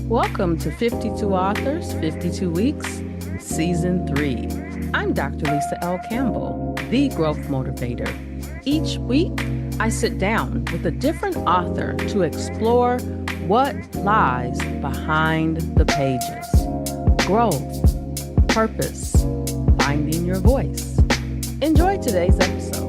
Welcome to 52 Authors, 52 Weeks, Season 3. I'm Dr. Lisa L. Campbell, the Growth Motivator. Each week, I sit down with a different author to explore what lies behind the pages. Growth, purpose, finding your voice. Enjoy today's episode.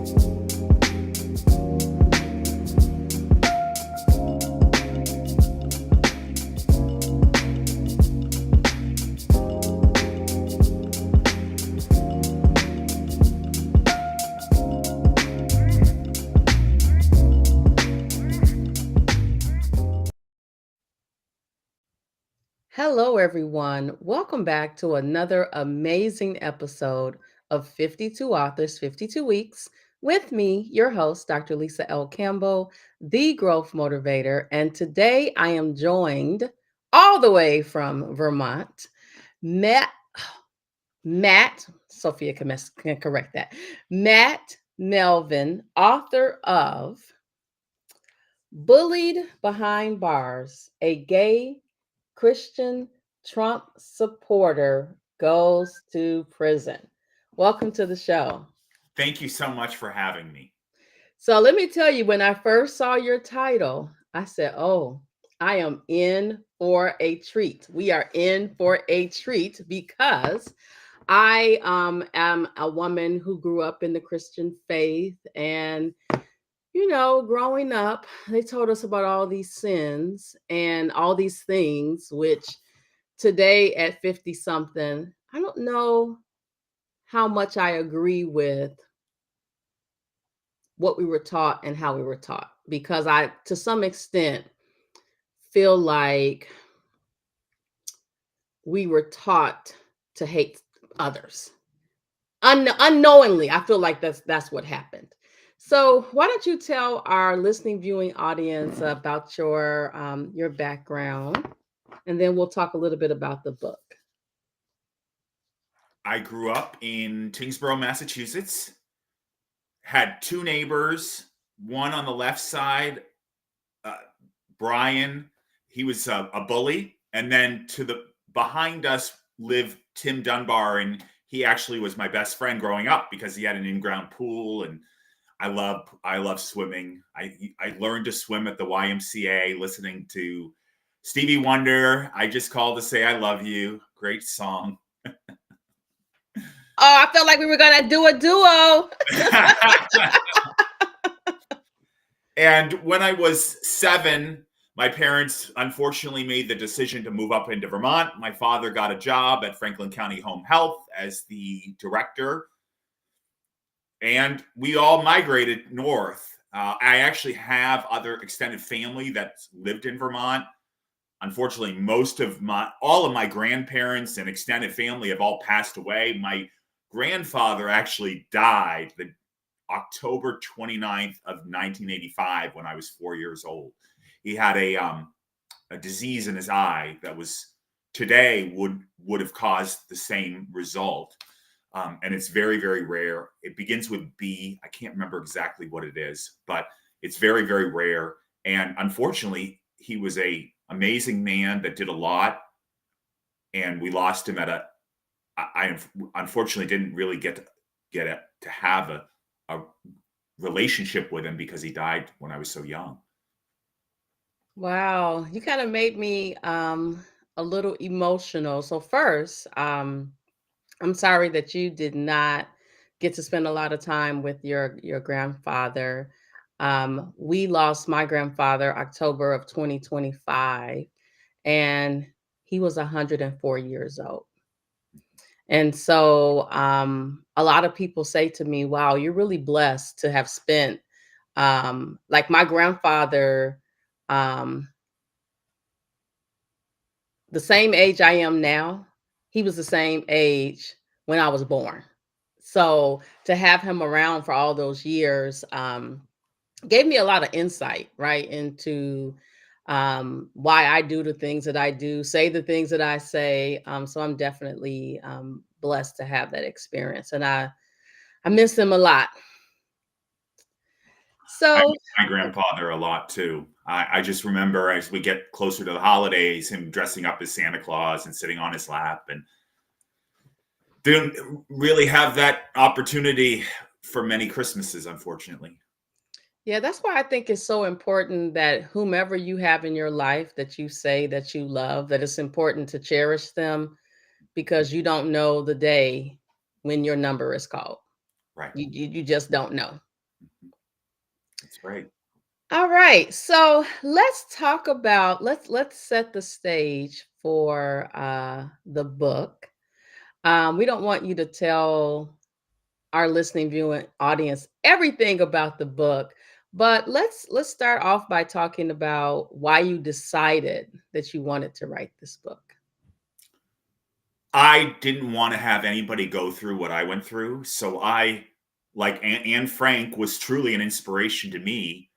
Hello, everyone. Welcome back to another amazing episode of 52 Authors, 52 Weeks with me, your host, Dr. Lisa L. Campbell, the Growth Motivator. And today I am joined all the way from Vermont, Matt, Sophia can correct that, Matt Melvin, author of Bullied Behind Bars, a gay Christian Trump supporter goes to prison. Welcome to the show. Thank you so much for having me. So let me tell you, when I first saw your title, I said, oh, I am in for a treat. We are in for a treat because I am a woman who grew up in the Christian faith. And growing up, they told us about all these sins and all these things, which today at 50 something, I don't know how much I agree with what we were taught and how we were taught, because I, to some extent, feel like we were taught to hate others. Unknowingly, I feel like that's what happened. So why don't you tell our listening, viewing audience about your background, and then we'll talk a little bit about the book. I grew up in Tingsboro, Massachusetts, had two neighbors, one on the left side, Brian, he was a bully, and then behind us lived Tim Dunbar, and he actually was my best friend growing up because he had an in-ground pool, and I love swimming. I learned to swim at the YMCA listening to Stevie Wonder, I Just Called to Say I Love You. Great song. Oh, I felt like we were going to do a duo. And when I was 7, my parents unfortunately made the decision to move up into Vermont. My father got a job at Franklin County Home Health as the director. And we all migrated north. I actually have other extended family that lived in Vermont. Unfortunately, all of my grandparents and extended family have all passed away. My grandfather actually died October 29th of 1985 when I was 4 years old. He had a disease in his eye that was today would have caused the same result. And it's very, very rare. It begins with B. I can't remember exactly what it is, but it's very, very rare. And unfortunately, he was an amazing man that did a lot. And we lost him I unfortunately didn't really get to have a relationship with him because he died when I was so young. Wow, you kind of made me a little emotional. So first, I'm sorry that you did not get to spend a lot of time with your grandfather. We lost my grandfather October of 2025, and he was 104 years old. And so a lot of people say to me, wow, you're really blessed to have spent, like my grandfather, um, the same age I am now, he was the same age when I was born. So to have him around for all those years gave me a lot of insight, right, into why I do the things that I do, say the things that I say. So I'm definitely blessed to have that experience, and I miss him a lot. I So miss my grandfather a lot too. I just remember as we get closer to the holidays, him dressing up as Santa Claus and sitting on his lap, and didn't really have that opportunity for many Christmases, unfortunately. yeah, that's why I think it's so important that whomever you have in your life that you say that you love, that it's important to cherish them because you don't know the day when your number is called. Right. You just don't know. Mhm. That's right. All right. So let's talk about let's set the stage for the book. We don't want you to tell our listening viewing audience everything about the book, but let's start off by talking about why you decided that you wanted to write this book. I didn't want to have anybody go through what I went through. So like Anne Frank was truly an inspiration to me.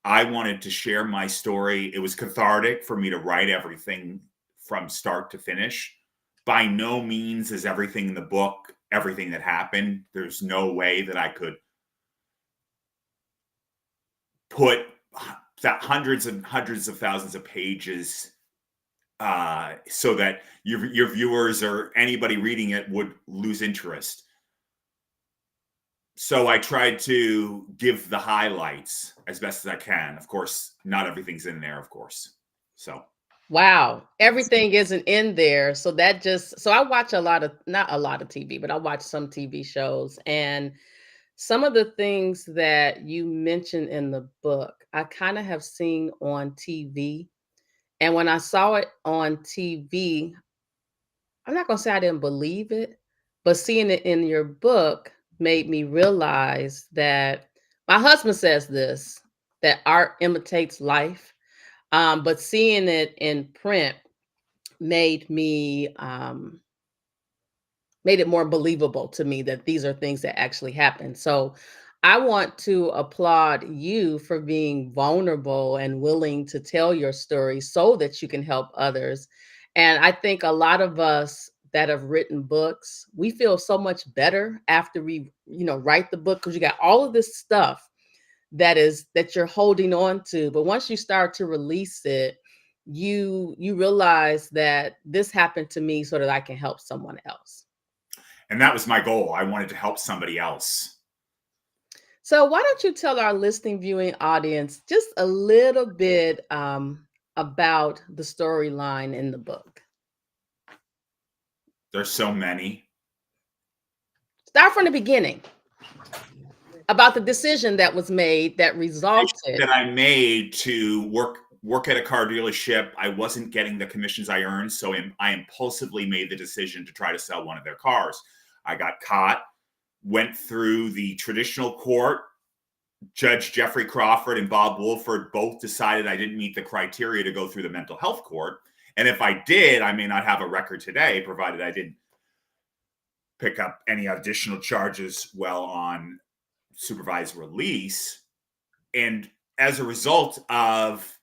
I wanted to share my story. It was cathartic for me to write everything from start to finish. By no means is everything in the book everything that happened. There's no way that I could put hundreds and hundreds of thousands of pages so that your viewers or anybody reading it would lose interest. So I tried to give the highlights as best as I can. Of course, not everything's in there, of course. So Wow, yes. everything isn't in there. So that just so I watch a lot of not a lot of TV, but I watch some TV shows and some of the things that you mentioned in the book, I kind of have seen on TV. And when I saw it on TV, I'm not going to say I didn't believe it, but seeing it in your book made me realize that my husband says this that art imitates life. But seeing it in print made me made it more believable to me that these are things that actually happen. So I want to applaud you for being vulnerable and willing to tell your story so that you can help others. And I think a lot of us that have written books, we feel so much better after we, write the book because you got all of this stuff that you're holding on to. But once you start to release it, you realize that this happened to me so that I can help someone else. And that was my goal. I wanted to help somebody else. So, why don't you tell our listening viewing audience just a little bit about the storyline in the book? There's so many Start from the beginning about the decision that was made that resulted. that I made to work at a car dealership. I wasn't getting the commissions I earned, so I impulsively made the decision to try to sell one of their cars. I got caught, went through the traditional court. Judge Jeffrey Crawford and Bob Woolford both decided I didn't meet the criteria to go through the mental health court. And if I did, I may not have a record today, provided I didn't pick up any additional charges while on supervised release. And as a result of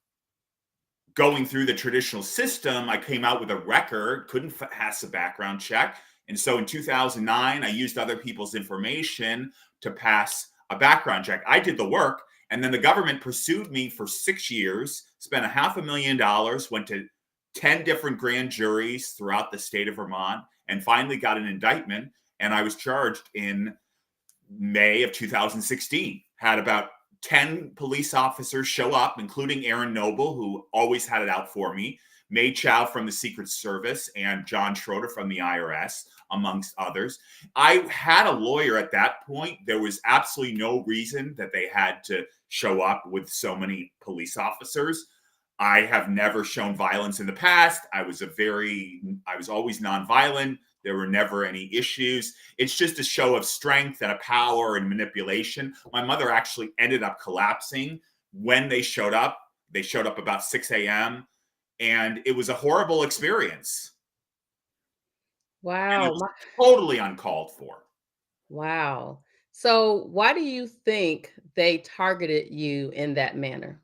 going through the traditional system, I came out with a record, couldn't pass a background check. And so in 2009, I used other people's information to pass a background check. I did the work, and then the government pursued me for 6 years, spent $500,000, went to 10 different grand juries throughout the state of Vermont, and finally got an indictment. And I was charged in May of 2016. Had about 10 police officers show up, including Aaron Noble, who always had it out for me, May Chow from the Secret Service, and John Schroeder from the IRS, amongst others. I had a lawyer at that point. There was absolutely no reason that they had to show up with so many police officers. I have never shown violence in the past. I was always nonviolent. There were never any issues. It's just a show of strength and a power and manipulation. My mother actually ended up collapsing when they showed up. They showed up about 6 a.m. and it was a horrible experience. And it Wow. was totally uncalled for. Wow. So, why do you think they targeted you in that manner?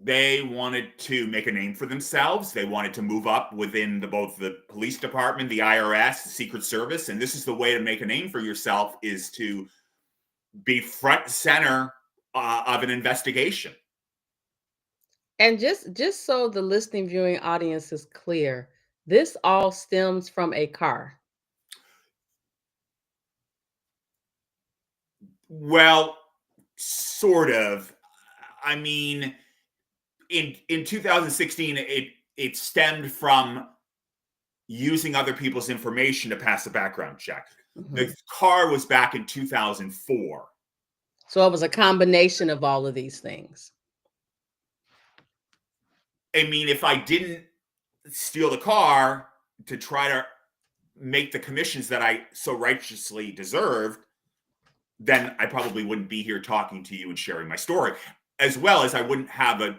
They wanted to make a name for themselves. They wanted to move up within both the police department, the IRS, the Secret Service. And this is the way to make a name for yourself, is to be front and center of an investigation. And just so the listening viewing audience is clear, this all stems from a car. Well, sort of. I mean, in 2016, it stemmed from using other people's information to pass a background check. The Mhm. car was back in 2004. So it was a combination of all of these things. I mean, if I didn't steal the car to try to make the commissions that I so righteously deserved, then I probably wouldn't be here talking to you and sharing my story. As well as I wouldn't have a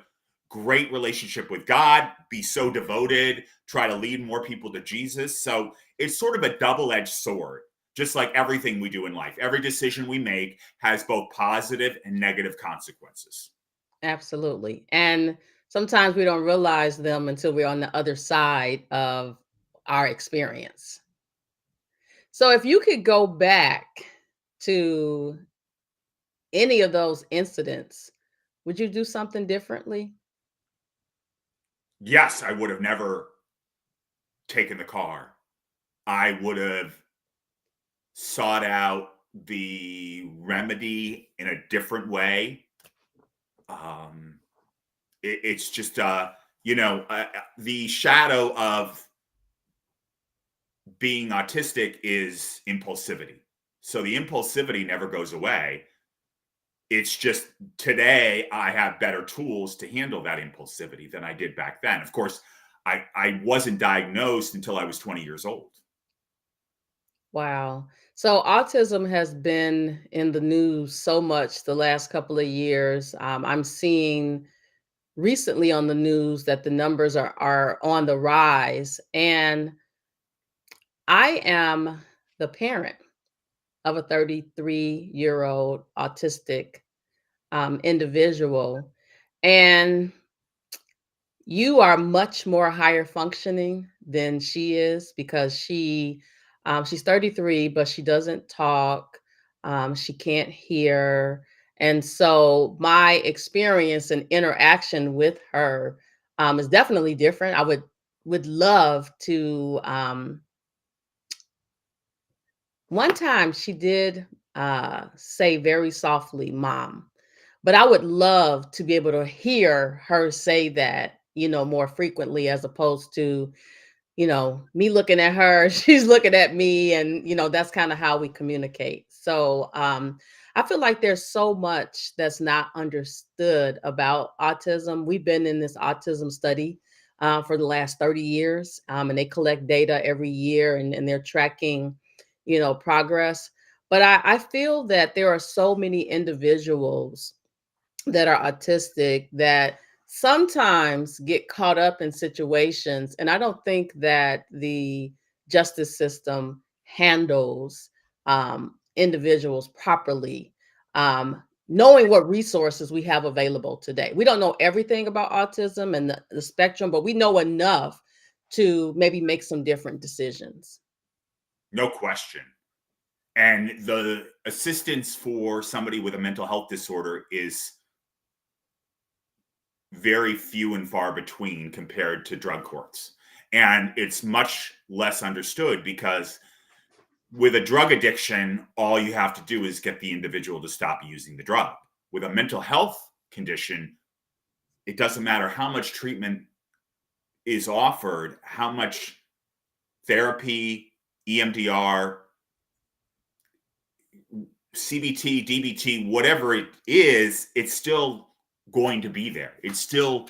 great relationship with God, be so devoted, try to lead more people to Jesus. So it's sort of a double edged sword, just like everything we do in life. Every decision we make has both positive and negative consequences. Absolutely. And sometimes we don't realize them until we're on the other side of our experience. So if you could go back to any of those incidents, would you do something differently? Yes, I would have never taken the car. I would have sought out the remedy in a different way. Um, it's just, the shadow of being autistic is impulsivity. So the impulsivity never goes away. It's just today I have better tools to handle that impulsivity than I did back then. Of course, I wasn't diagnosed until I was 20 years old. Wow. So autism has been in the news so much the last couple of years. I'm seeing recently on the news that the numbers are on the rise. And I am the parent of a 33-year-old autistic individual. And you are much more higher functioning than she is because she's 33, but she doesn't talk. She can't hear. And so my experience and interaction with her is definitely different. I would love to one time she did say very softly, "Mom." But I would love to be able to hear her say that, more frequently as opposed to, me looking at her, she's looking at me, and that's kind of how we communicate. So, I feel like there's so much that's not understood about autism. We've been in this autism study for the last 30 years, and they collect data every year, and they're tracking, progress. But I feel that there are so many individuals that are autistic that sometimes get caught up in situations, and I don't think that the justice system handles individuals properly, knowing what resources we have available today. We don't know everything about autism and the spectrum, but we know enough to maybe make some different decisions. No question. And the assistance for somebody with a mental health disorder is very few and far between compared to drug courts. And it's much less understood because with a drug addiction, all you have to do is get the individual to stop using the drug. With a mental health condition, it doesn't matter how much treatment is offered, how much therapy, EMDR, CBT, DBT, whatever it is, it's still going to be there. It's still,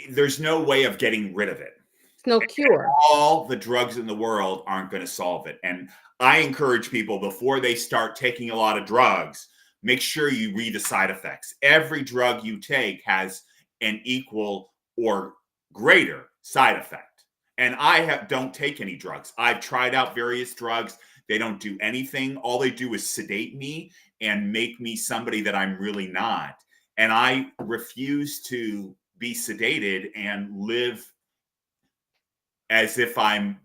there's no way of getting rid of it. It's no cure. All the drugs in the world aren't going to solve it. And I encourage people before they start taking a lot of drugs, make sure you read the side effects. Every drug you take has an equal or greater side effect. And don't take any drugs. I've tried out various drugs. They don't do anything. All they do is sedate me and make me somebody that I'm really not. and I refuse to be sedated and live as if I'm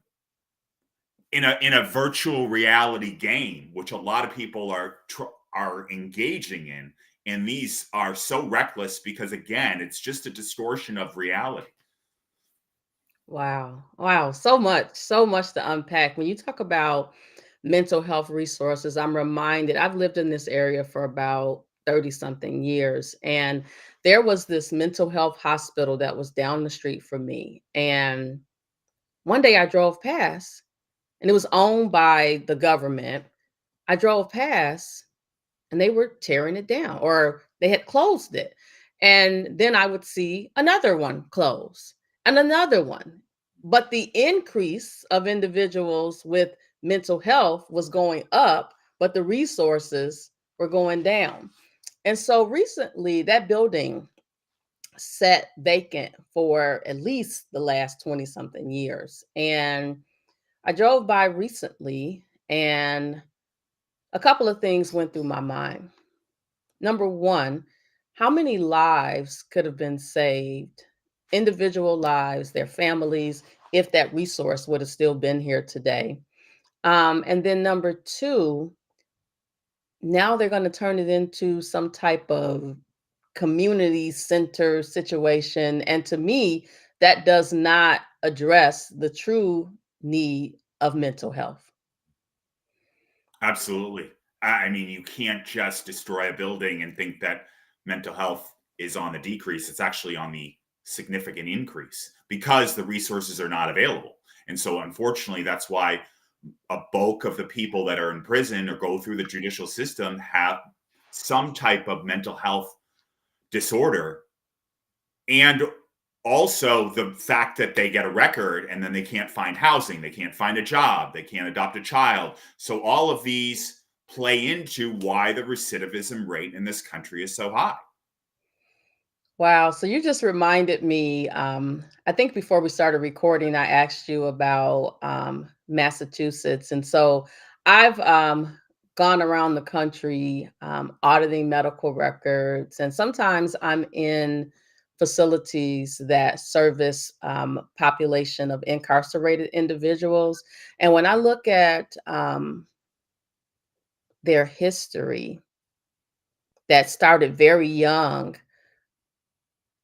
in a virtual reality game, which a lot of people are engaging in. And these are so reckless because, again, it's just a distortion of reality. Wow. Wow. So much to unpack. When you talk about mental health resources, I'm reminded I've lived in this area for about 30 something years. And there was this mental health hospital that was down the street from me. And one day I drove past and it was owned by the government. I drove past and they were tearing it down or they had closed it. And then I would see another one close and another one. But the increase of individuals with mental health was going up, but the resources were going down. And so recently, that building sat vacant for at least the last 20 something years. And I drove by recently and a couple of things went through my mind. Number one, how many lives could have been saved, individual lives, their families, if that resource would have still been here today? And then number two, now they're going to turn it into some type of community center situation. And to me, that does not address the true need of mental health. Absolutely. I mean, you can't just destroy a building and think that mental health is on the decrease. It's actually on the significant increase because the resources are not available. And so, unfortunately, that's why a bulk of the people that are in prison or go through the judicial system have some type of mental health disorder. And also the fact that they get a record and then they can't find housing, they can't find a job, they can't adopt a child. So all of these play into why the recidivism rate in this country is so high. Wow. So you just reminded me. I think before we started recording, I asked you about Massachusetts. And so I've gone around the country auditing medical records. And sometimes I'm in facilities that service population of incarcerated individuals. And when I look at their history that started very young,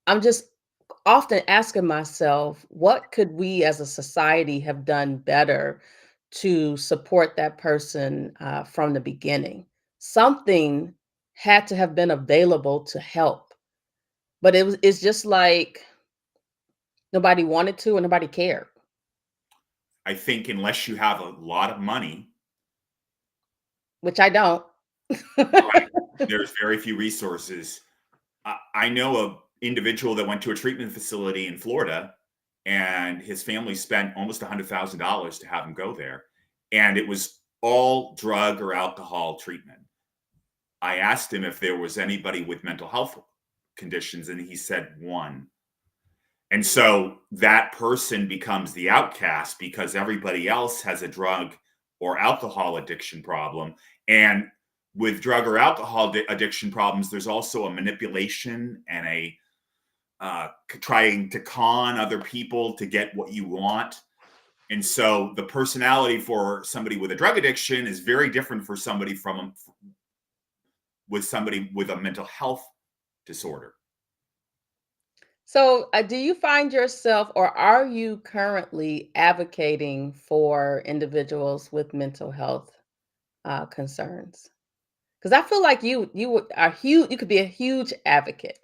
I'm just often asking myself, what could we as a society have done better to support that person from the beginning? Something had to have been available to help, but it's just like nobody wanted to and nobody cared, I think unless you have a lot of money, which I don't. right, there's very few resources. I know a individual that went to a treatment facility in Florida, and his family spent almost $100,000 to have him go there, and it was all drug or alcohol treatment. I asked him if there was anybody with mental health conditions, and he said one. And so that person becomes the outcast because everybody else has a drug or alcohol addiction problem. And with drug or alcohol addiction problems, there's also a manipulation and a trying to con other people to get what you want. And so the personality for somebody with a drug addiction is very different for somebody from with somebody with a mental health disorder. So, do you find yourself or are you currently advocating for individuals with mental health concerns? Because I feel like are huge. You could be a huge advocate.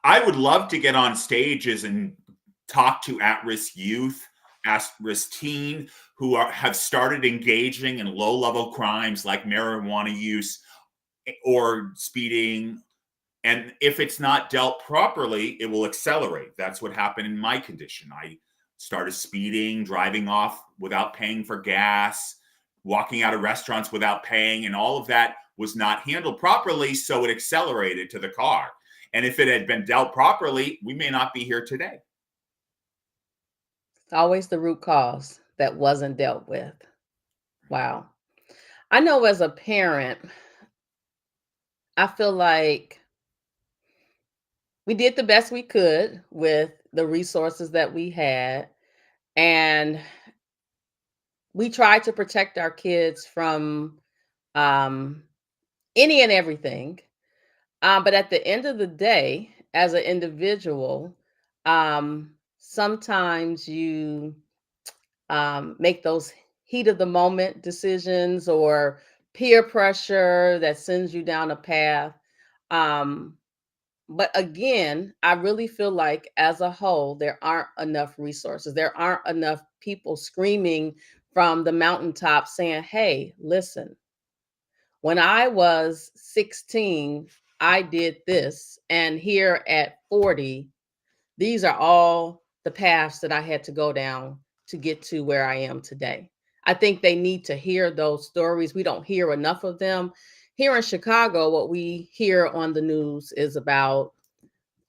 I would love to get on stages and talk to at-risk youth, at-risk teen who have started engaging in low-level crimes like marijuana use or speeding. And if it's not dealt properly, it will accelerate. That's what happened in my condition. I started speeding, driving off without paying for gas, walking out of restaurants without paying, and all of that was not handled properly. So it accelerated to the car. And if it had been dealt properly, we may not be here today. It's always the root cause that wasn't dealt with. Wow. I know as a parent, I feel like we did the best we could with the resources that we had, and we tried to protect our kids from um, any and everything. But at the end of the day, as an individual, sometimes you make those heat of the moment decisions or peer pressure that sends you down a path. Um, but again, I really feel like as a whole, there aren't enough resources. There aren't enough people screaming from the mountaintop saying, hey, listen, when I was 16, I did this. And here at 40, these are all the paths that I had to go down to get to where I am today. I think they need to hear those stories. We don't hear enough of them. Here in Chicago, what we hear on the news is about,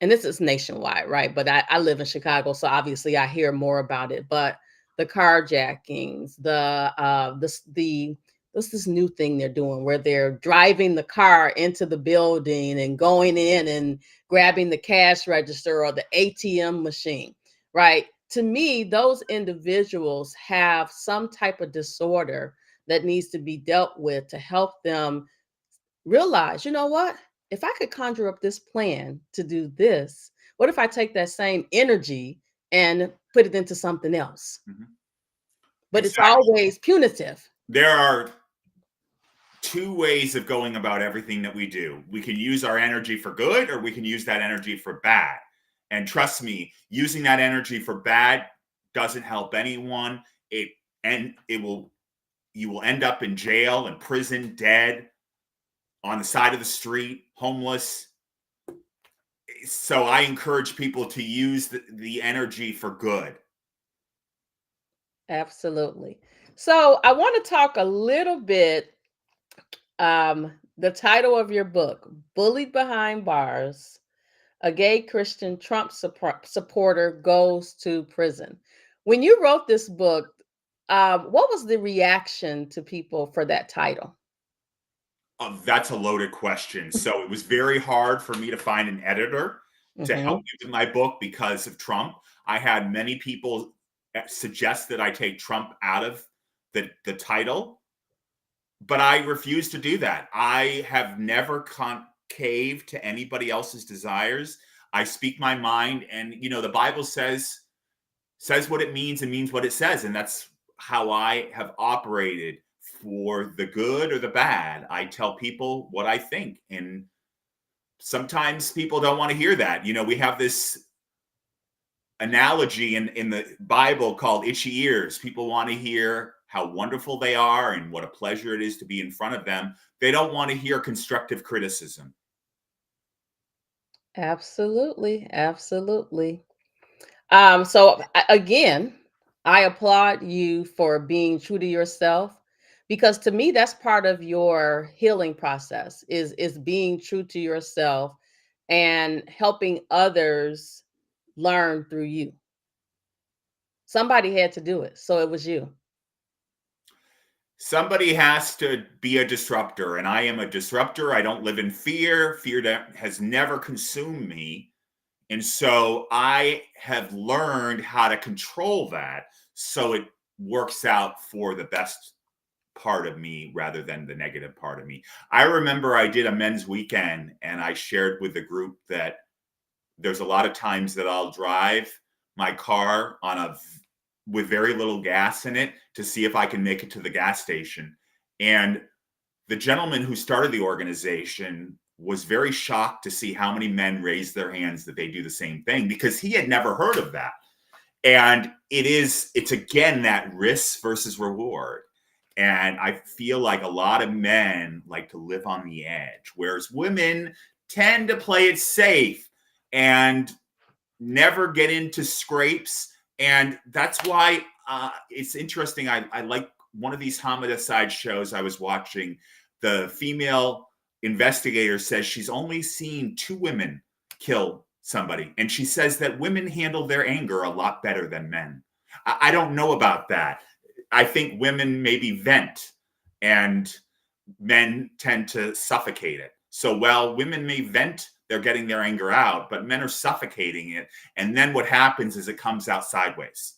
and this is nationwide, right? But I live in Chicago, so obviously I hear more about it. But the carjackings, the what's this new thing they're doing where they're driving the car into the building and going in and grabbing the cash register or the ATM machine, right? To me, those individuals have some type of disorder that needs to be dealt with to help them realize, you know what? If I could conjure up this plan to do this, what if I take that same energy and put it into something else? Mhm. But it's Exactly. always punitive. There are two ways of going about everything that we do. We can use our energy for good, or we can use that energy for bad. And trust me, using that energy for bad doesn't help anyone. It will you will end up in jail and prison, dead, on the side of the street, homeless. So I encourage people to use the energy for good. Absolutely. So I want to talk a little bit. The title of your book, Bullied Behind Bars, a gay Christian Trump supporter goes to prison. When you wrote this book, what was the reaction to people for that title? That's a loaded question. So it was very hard for me to find an editor to help Hmm. me with my book because of Trump. I had many people suggest that I take Trump out of the title, but I refuse to do that. I have never concaved to anybody else's desires. I speak my mind, and the Bible says what it means and means what it says, and that's how I have operated. For the good or the bad, I tell people what I think, and sometimes people don't want to hear that. We have this analogy in the Bible called itchy ears. People want to hear how wonderful they are and what a pleasure it is to be in front of them. They don't want to hear constructive criticism. Absolutely, absolutely. Again, I applaud you for being true to yourself because to me that's part of your healing process is being true to yourself and helping others learn through you. Somebody had to do it, so it was you. Somebody has to be a disruptor, and I am a disruptor. I don't live in fear. Fear that has never consumed me. And so I have learned how to control that so it works out for the best part of me rather than the negative part of me. I remember I did a men's weekend and I shared with the group that there's a lot of times that I'll drive my car with very little gas in it to see if I can make it to the gas station. And the gentleman who started the organization was very shocked to see how many men raised their hands that they do the same thing because he had never heard of that. And it's again that risk versus reward. And I feel like a lot of men like to live on the edge, whereas women tend to play it safe and never get into scrapes. And that's why it's interesting. I like one of these homicide shows I was watching. The female investigator says she's only seen two women kill somebody. And she says that women handle their anger a lot better than men. I don't know about that. I think women maybe vent and men tend to suffocate it. So while women may vent they're getting their anger out, but men are suffocating it. And then what happens is it comes out sideways.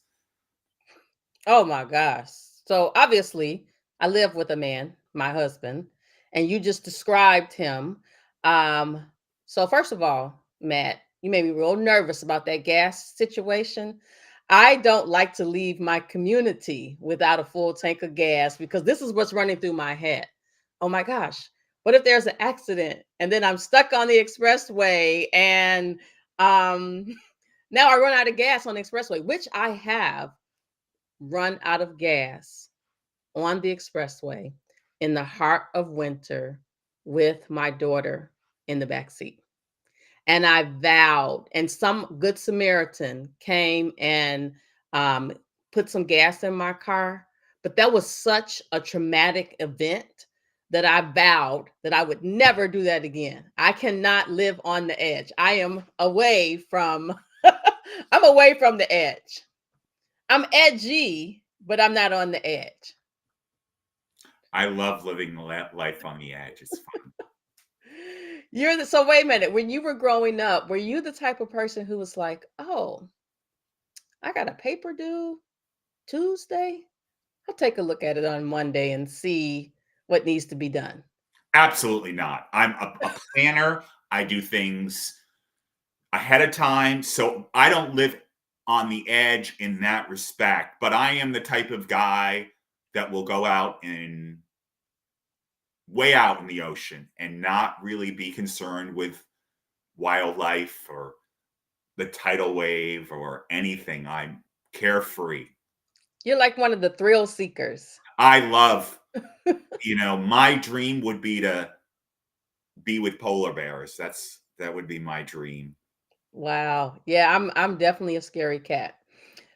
Oh my gosh. So obviously, I live with a man, my husband, and you just described him. Um, so first of all, Matt, you made me real nervous about that gas situation. I don't like to leave my community without a full tank of gas because this is what's running through my head. Oh my gosh. What if there's an accident and then I'm stuck on the expressway and um now I run out of gas on the expressway, which I have run out of gas on the expressway in the heart of winter with my daughter in the back seat. And I vowed, and some good Samaritan came and um, put some gas in my car. But that was such a traumatic event that I vowed that I would never do that again. I cannot live on the edge. I am away from I'm away from the edge. I'm edgy, but I'm not on the edge. I love living life on the edge. It's fun. So wait a minute. When you were growing up, were you the type of person who was like, "Oh, I got a paper due Tuesday. I'll take a look at it on Monday and see what needs to be done." Absolutely not. I'm a planner. I do things ahead of time. So I don't live on the edge in that respect, but I am the type of guy that will go out and way out in the ocean and not really be concerned with wildlife or the tidal wave or anything. I'm carefree. You're like one of the thrill seekers. I love, my dream would be to be with polar bears. That would be my dream. Wow. Yeah, I'm definitely a scary cat.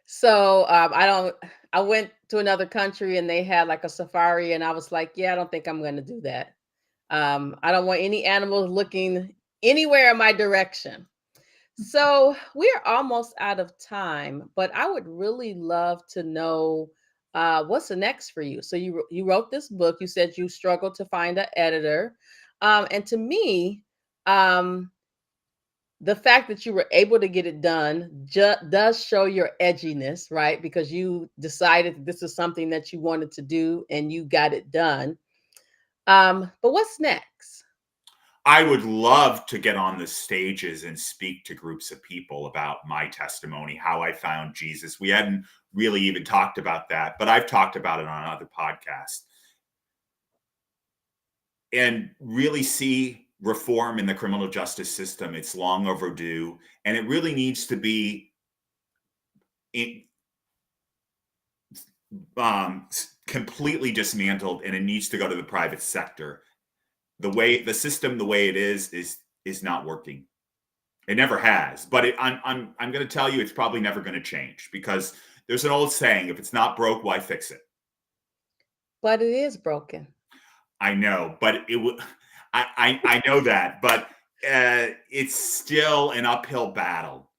So I don't. I went to another country and they had like a safari, and I was like, yeah, I don't think I'm going to do that. I don't want any animals looking anywhere in my direction. So we're almost out of time, but I would really love to know what's the next for you. So you wrote this book. You said you struggled to find an editor, and to me, um, the fact that you were able to get it done does show your edginess, right? Because you decided that this is something that you wanted to do, and you got it done. But what's next? I would love to get on the stages and speak to groups of people about my testimony, how I found Jesus. We hadn't really even talked about that, but I've talked about it on other podcasts. And really see reform in the criminal justice system. It's long overdue, and it really needs to be completely dismantled, and it needs to go to the private sector. The system, the way it is not working. It never has. But I'm going to tell you, it's probably never going to change because there's an old saying: if it's not broke, why fix it? But it is broken. I know, but it would. I know that, but it's still an uphill battle.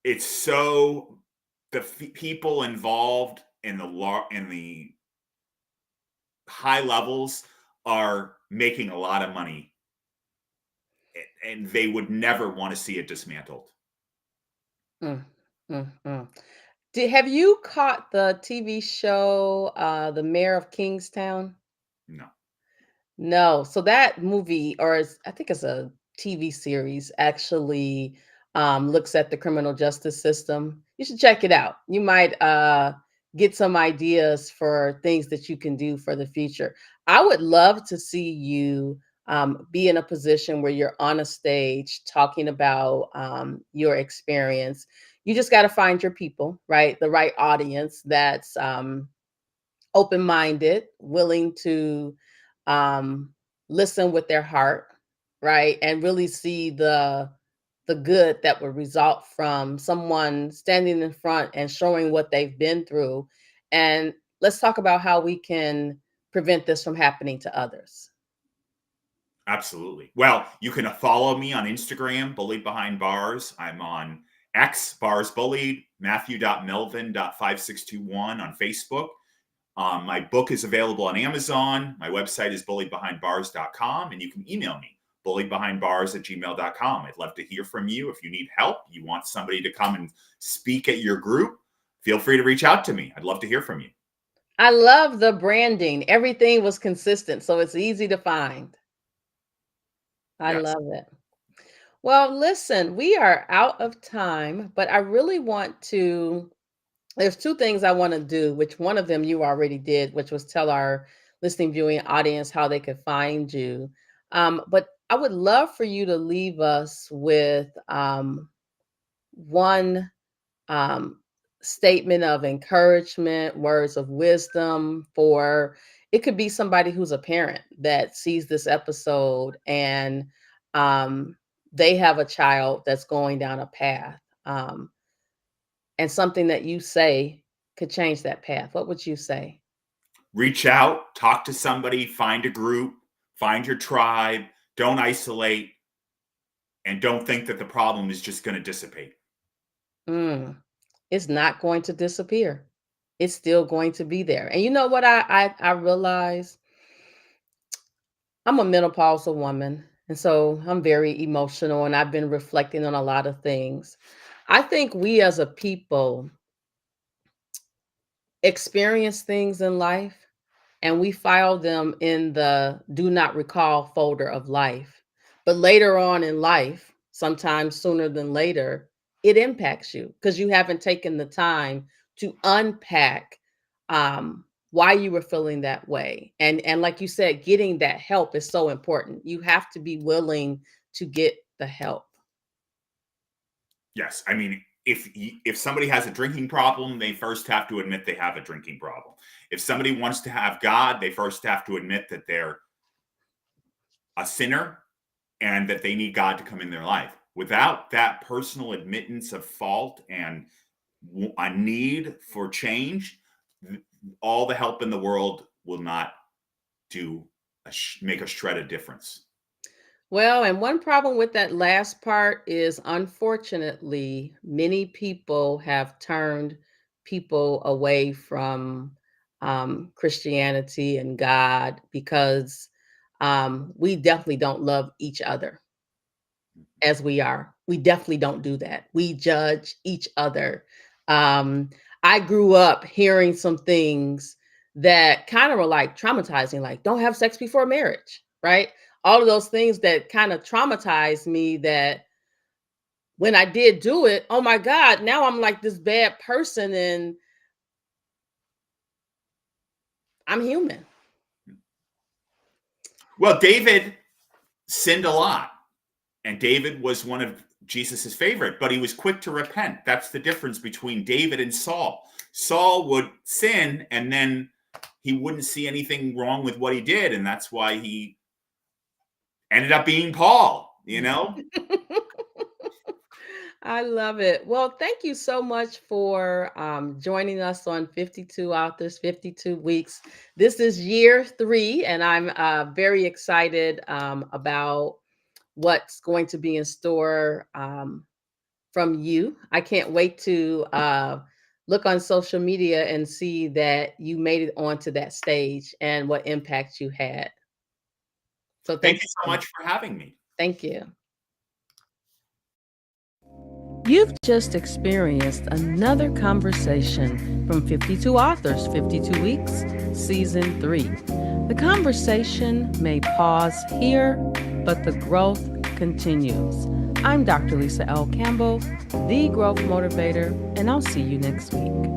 It's so the people involved in the high levels are making a lot of money, and they would never want to see it dismantled. Mm, mm, mm. Have you caught the TV show, The Mayor of Kingstown? No. No. So that movie, I think it's a TV series, actually looks at the criminal justice system. You should check it out. You might get some ideas for things that you can do for the future. I would love to see you be in a position where you're on a stage talking about your experience. You just got to find your people, right? The right audience that's open-minded, willing to um, listen with their heart, right, and really see the good that would result from someone standing in front and showing what they've been through. And let's talk about how we can prevent this from happening to others. Absolutely. Well, you can follow me on Instagram, Bullied Behind Bars. I'm on X, Bars Bullied, Matthew.Melvin.5621 on Facebook. My book is available on Amazon. My website is bulliedbehindbars.com, and you can email me, bulliedbehindbars@gmail.com. I'd love to hear from you. If you need help, you want somebody to come and speak at your group, feel free to reach out to me. I'd love to hear from you. I love the branding. Everything was consistent, so it's easy to find. I Yes. love it. Well, listen, we are out of time, but I really want to there's two things I want to do, which one of them you already did, which was tell our listening viewing audience how they could find you. But I would love for you to leave us with one um, statement of encouragement, words of wisdom for it could be somebody who's a parent that sees this episode and um, they have a child that's going down a path and something that you say could change that path. What would you say? Reach out, talk to somebody, find a group, find your tribe, don't isolate, and don't think that the problem is just going to dissipate. Mm, it's not going to disappear. It's still going to be there. And you know what I realize? I'm a menopausal woman, and so I'm very emotional, and I've been reflecting on a lot of things. I think we as a people experience things in life and we file them in the do not recall folder of life. But later on in life, sometimes sooner than later, it impacts you because you haven't taken the time to unpack why you were feeling that way. And like you said, getting that help is so important. You have to be willing to get the help. Yes, I mean, if somebody has a drinking problem, they first have to admit they have a drinking problem. If somebody wants to have God, they first have to admit that they're a sinner and that they need God to come in their life. Without that personal admittance of fault and a need for change, all the help in the world will not make a shred of difference. Well, and one problem with that last part is unfortunately, many people have turned people away from Christianity and God because we definitely don't love each other as we are. We definitely don't do that. We judge each other. Um, I grew up hearing some things that kind of were like traumatizing, like don't have sex before marriage, right? All of those things that kind of traumatized me that when I did do it, oh my God, now I'm like this bad person and I'm human. Well, David sinned a lot, and David was one of Jesus's favorite, but he was quick to repent. That's the difference between David and Saul. Saul would sin, and then he wouldn't see anything wrong with what he did, and that's why he ended up being Paul, you know? I love it. Well, thank you so much for joining us on 52 Authors, 52 Weeks. This is year 3, and I'm very excited about what's going to be in store from you. I can't wait to look on social media and see that you made it onto that stage and what impact you had. So Thank thank you so you. much for having me. Thank you. You've just experienced another conversation from 52 Authors, 52 Weeks, Season 3. The conversation may pause here, but the growth continues. I'm Dr. Lisa L. Campbell, the Growth Motivator, and I'll see you next week.